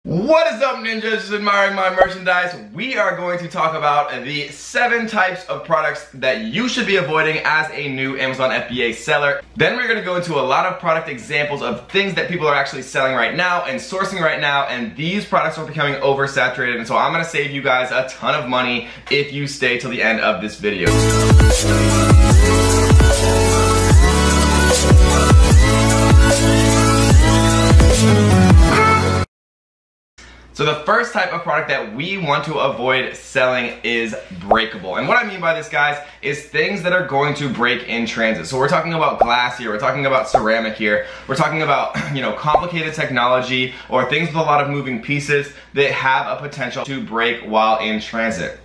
What is up, ninjas? Just admiring my merchandise. We are going to talk about the 7 types of products that you should be avoiding as a new Amazon FBA seller. Then we're going to go into a lot of product examples of things that people are actually selling right now and sourcing right now, and these products are becoming oversaturated, and so I'm going to save you guys a ton of money if you stay till the end of this video. So the first type of product that we want to avoid selling is breakable. And what I mean by this, guys, is things that are going to break in transit. So we're talking about glass here, we're talking about ceramic here, we're talking about, complicated technology or things with a lot of moving pieces that have a potential to break while in transit.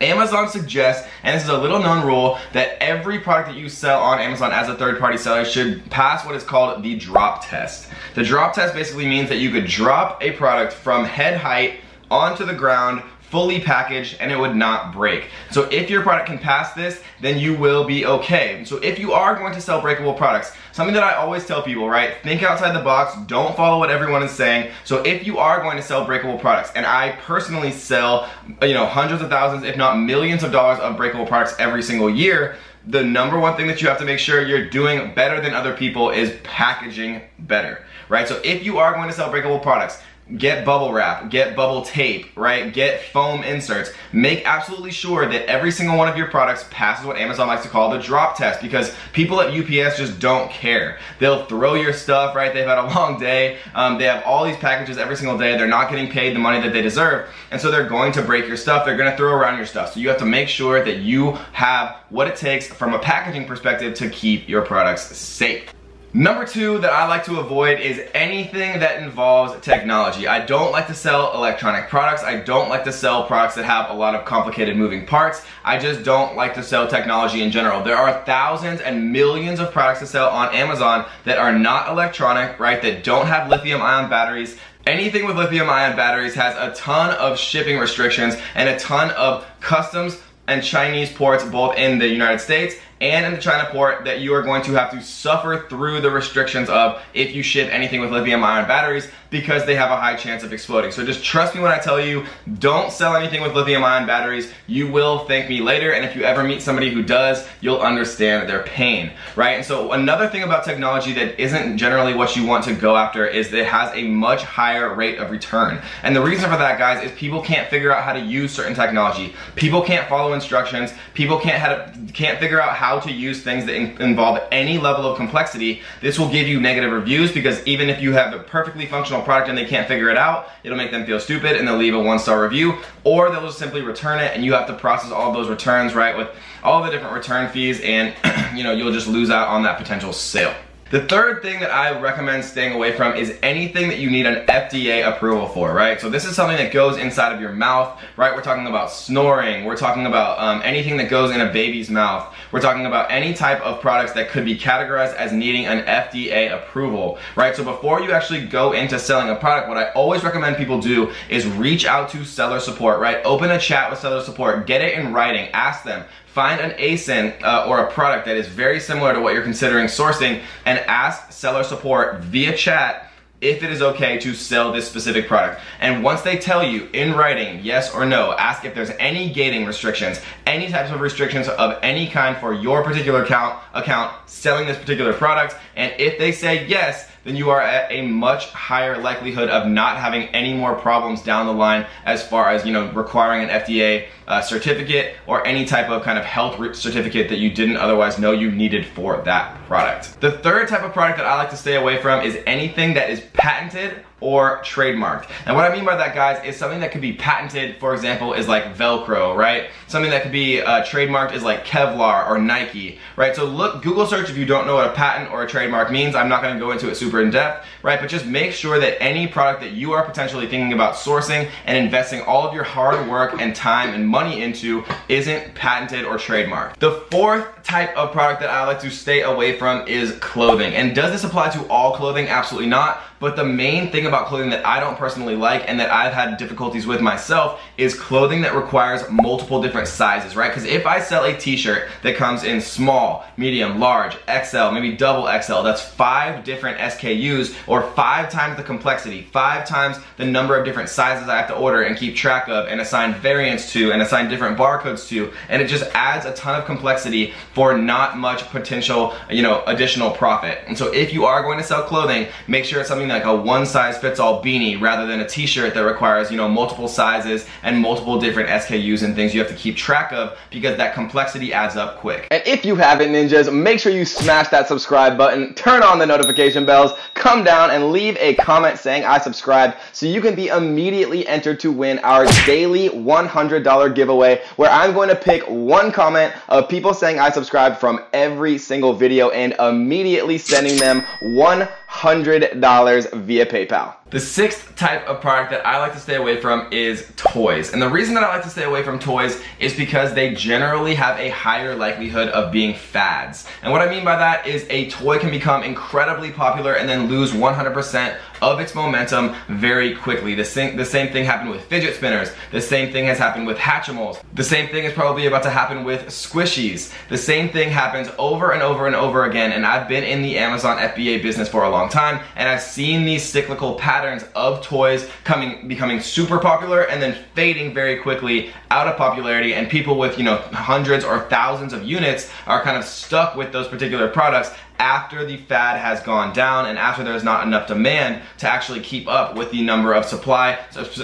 Amazon suggests, and this is a little known rule, that every product that you sell on Amazon as a third-party seller should pass what is called the drop test. The drop test basically means that you could drop a product from head height onto the ground, fully packaged, and it would not break. So if your product can pass this, then you will be okay. So if you are going to sell breakable products, something that I always tell people, right? Think outside the box, don't follow what everyone is saying. So if you are going to sell breakable products, and I personally sell, hundreds of thousands, if not millions of dollars of breakable products every single year, the number one thing that you have to make sure you're doing better than other people is packaging better, right? So if you are going to sell breakable products, get bubble wrap, get bubble tape, right? Get foam inserts. Make absolutely sure that every single one of your products passes what Amazon likes to call the drop test, because people at UPS just don't care. They'll throw your stuff, right? They've had a long day. They have all these packages every single day. They're not getting paid the money that they deserve, and so they're going to break your stuff. They're going to throw around your stuff. So you have to make sure that you have what it takes from a packaging perspective to keep your products safe. Number 2 that I like to avoid is anything that involves technology. I don't like to sell electronic products. I don't like to sell products that have a lot of complicated moving parts. I just don't like to sell technology in general. There are thousands and millions of products to sell on Amazon that are not electronic, right? That don't have lithium-ion batteries. Anything with lithium-ion batteries has a ton of shipping restrictions and a ton of customs and Chinese ports, both in the United States and in the China port, that you are going to have to suffer through the restrictions of if you ship anything with lithium-ion batteries, because they have a high chance of exploding. So just trust me when I tell you, don't sell anything with lithium-ion batteries. You will thank me later, and if you ever meet somebody who does, you'll understand their pain, right? And so another thing about technology that isn't generally what you want to go after is that it has a much higher rate of return. And the reason for that, guys, is people can't figure out how to use certain technology. People can't follow instructions. People can't figure out how to use things that involve any level of complexity. This will give you negative reviews, because even if you have a perfectly functional product and they can't figure it out, it'll make them feel stupid and they'll leave a 1-star review, or they'll just simply return it and you have to process all of those returns, right, with all the different return fees, and you'll just lose out on that potential sale. The third thing that I recommend staying away from is anything that you need an FDA approval for, right? So this is something that goes inside of your mouth, right? We're talking about snoring. We're talking about anything that goes in a baby's mouth. We're talking about any type of products that could be categorized as needing an FDA approval, right? So before you actually go into selling a product, what I always recommend people do is reach out to seller support, right? Open a chat with seller support, get it in writing, ask them. Find an ASIN or a product that is very similar to what you're considering sourcing, and ask seller support via chat if it is okay to sell this specific product. And once they tell you in writing yes or no, ask if there's any gating restrictions, any types of restrictions of any kind for your particular account selling this particular product. And if they say yes, then you are at a much higher likelihood of not having any more problems down the line, as far as requiring an FDA certificate or any type of kind of health certificate that you didn't otherwise know you needed for that product. The third type of product that I like to stay away from is anything that is patented or trademarked. And what I mean by that, guys, is something that could be patented, for example, is like Velcro, right? Something that could be trademarked is like Kevlar or Nike, right? So look, Google search if you don't know what a patent or a trademark means. I'm not gonna go into it super in depth, right? But just make sure that any product that you are potentially thinking about sourcing and investing all of your hard work and time and money into isn't patented or trademarked. The fourth type of product that I like to stay away from is clothing. And does this apply to all clothing? Absolutely not. but the main thing about clothing that I don't personally like and that I've had difficulties with myself is clothing that requires multiple different sizes, right? Because if I sell a t-shirt that comes in small, medium, large, XL, maybe double XL, that's 5 different SKUs, or 5 times the complexity, 5 times the number of different sizes I have to order and keep track of and assign variants to and assign different barcodes to, and it just adds a ton of complexity for not much potential, additional profit. And so if you are going to sell clothing, make sure it's something like a one-size-fits-all beanie rather than a t-shirt that requires, multiple sizes and multiple different SKUs and things you have to keep track of, because that complexity adds up quick. And if you haven't, ninjas, make sure you smash that subscribe button, turn on the notification bells, come down and leave a comment saying I subscribed so you can be immediately entered to win our daily $100 giveaway, where I'm going to pick one comment of people saying I subscribed from every single video and immediately sending them $100 via PayPal. The 6th type of product that I like to stay away from is toys. And the reason that I like to stay away from toys is because they generally have a higher likelihood of being fads. And what I mean by that is a toy can become incredibly popular and then lose 100% of its momentum very quickly. The same thing happened with fidget spinners. The same thing has happened with Hatchimals. The same thing is probably about to happen with squishies. The same thing happens over and over and over again, and I've been in the Amazon FBA business for a long time, and I've seen these cyclical patterns of toys becoming super popular and then fading very quickly out of popularity, and people with hundreds or thousands of units are kind of stuck with those particular products after the fad has gone down and after there's not enough demand to actually keep up with the number of supply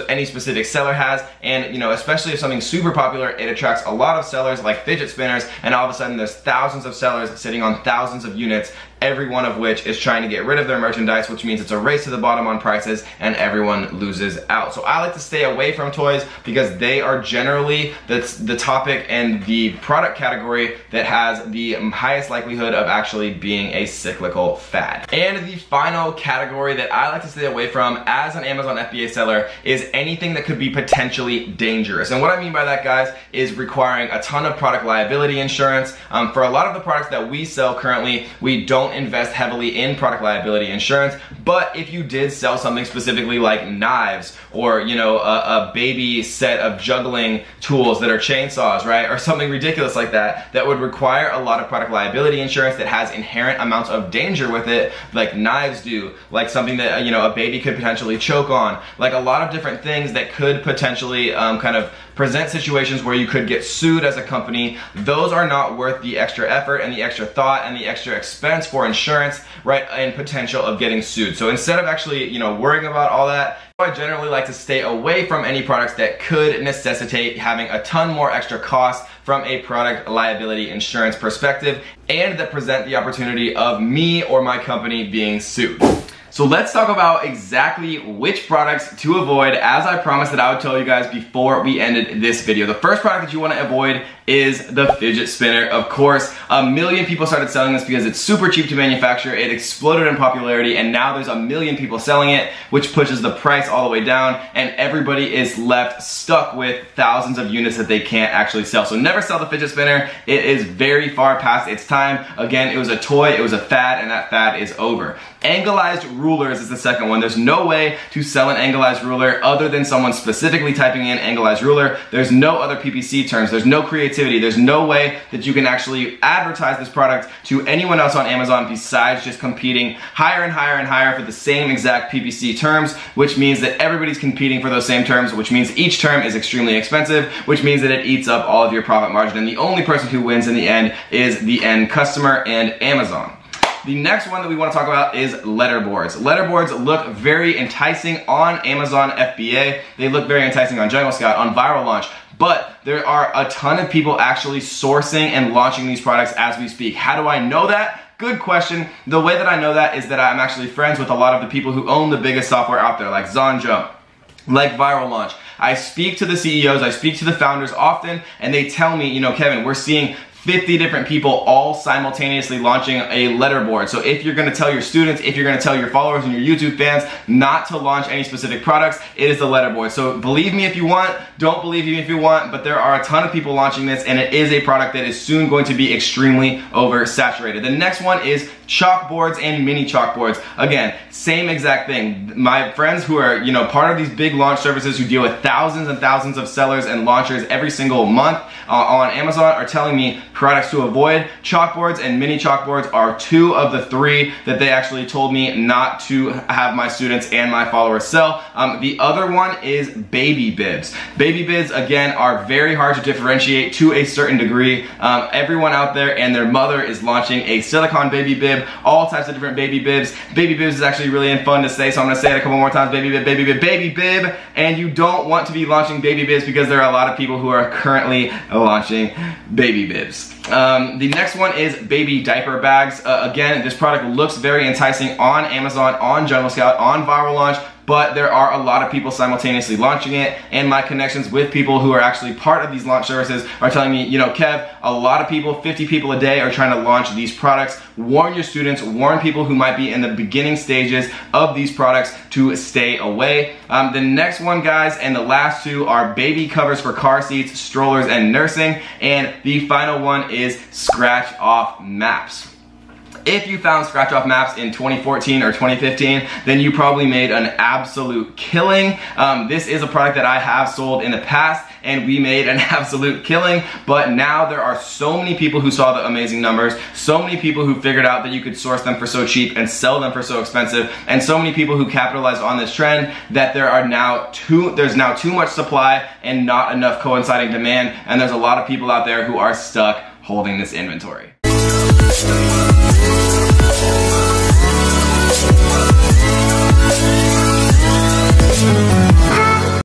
any specific seller has. And especially if something's super popular, it attracts a lot of sellers like fidget spinners, and all of a sudden there's thousands of sellers sitting on thousands of units, every one of which is trying to get rid of their merchandise, which means it's a race to the bottom on prices and everyone loses out. So I like to stay away from toys because they are generally the topic and the product category that has the highest likelihood of actually being a cyclical fad. And the final category that I like to stay away from as an Amazon FBA seller is anything that could be potentially dangerous. And what I mean by that, guys, is requiring a ton of product liability insurance. For a lot of the products that we sell currently, we don't invest heavily in product liability insurance, but if you did sell something specifically like knives or a baby set of juggling tools that are chainsaws, right, or something ridiculous like that would require a lot of product liability insurance that has inherent amounts of danger with it, like knives do, like something that a baby could potentially choke on, like a lot of different things that could potentially kind of present situations where you could get sued as a company. Those are not worth the extra effort and the extra thought and the extra expense for insurance, right, and potential of getting sued. So instead of actually, worrying about all that, I generally like to stay away from any products that could necessitate having a ton more extra costs from a product liability insurance perspective and that present the opportunity of me or my company being sued. So let's talk about exactly which products to avoid, as I promised that I would tell you guys before we ended this video. The first product that you want to avoid is the fidget spinner. Of course, a million people started selling this because it's super cheap to manufacture. It exploded in popularity, and now there's a million people selling it, which pushes the price all the way down, and everybody is left stuck with thousands of units that they can't actually sell. So never sell the fidget spinner. It is very far past its time. Again, it was a toy, it was a fad, and that fad is over. Anglized rulers is the second one. There's no way to sell an anglized ruler other than someone specifically typing in anglized ruler. There's no other PPC terms. There's no creativity. There's no way that you can actually advertise this product to anyone else on Amazon besides just competing higher and higher and higher for the same exact PPC terms, which means that everybody's competing for those same terms, which means each term is extremely expensive, which means that it eats up all of your profit margin, and the only person who wins in the end is the end customer and Amazon. The next one that we want to talk about is letterboards. Letterboards look very enticing on Amazon FBA. They look very enticing on Jungle Scout, on Viral Launch, but there are a ton of people actually sourcing and launching these products as we speak. How do I know that? Good question. The way that I know that is that I'm actually friends with a lot of the people who own the biggest software out there, like Zonjo, like Viral Launch. I speak to the CEOs, I speak to the founders often, and they tell me, Kevin, we're seeing 50 different people all simultaneously launching a letterboard. So if you're gonna tell your students, if you're gonna tell your followers and your YouTube fans not to launch any specific products, it is the letterboard. So believe me if you want, don't believe me if you want, but there are a ton of people launching this, and it is a product that is soon going to be extremely oversaturated. The next one is chalkboards and mini chalkboards. Again, same exact thing. My friends who are, you know, part of these big launch services who deal with thousands and thousands of sellers and launchers every single month on Amazon are telling me products to avoid. Chalkboards and mini chalkboards are 2 of the 3 that they actually told me not to have my students and my followers sell. The other one is baby bibs. Baby bibs, again, are very hard to differentiate to a certain degree. Everyone out there and their mother is launching a silicone baby bib, all types of different baby bibs. Baby bibs is actually really fun to say, so I'm gonna say it a couple more times. Baby bib, baby bib, baby bib. And you don't want to be launching baby bibs because there are a lot of people who are currently launching baby bibs. The next one is baby diaper bags. Again, this product looks very enticing on Amazon, on Jungle Scout, on Viral Launch, but there are a lot of people simultaneously launching it, and my connections with people who are actually part of these launch services are telling me, you know, Kev, a lot of people, 50 people a day are trying to launch these products. Warn your students, warn people who might be in the beginning stages of these products to stay away. The next one, guys, and the last 2 are baby covers for car seats, strollers, and nursing, and the final one is scratch off maps. If you found scratch off maps in 2014 or 2015, then you probably made an absolute killing. This is a product that I have sold in the past, and we made an absolute killing, but now there are so many people who saw the amazing numbers, so many people who figured out that you could source them for so cheap and sell them for so expensive, and so many people who capitalized on this trend that there's now too much supply and not enough coinciding demand, and there's a lot of people out there who are stuck holding this inventory.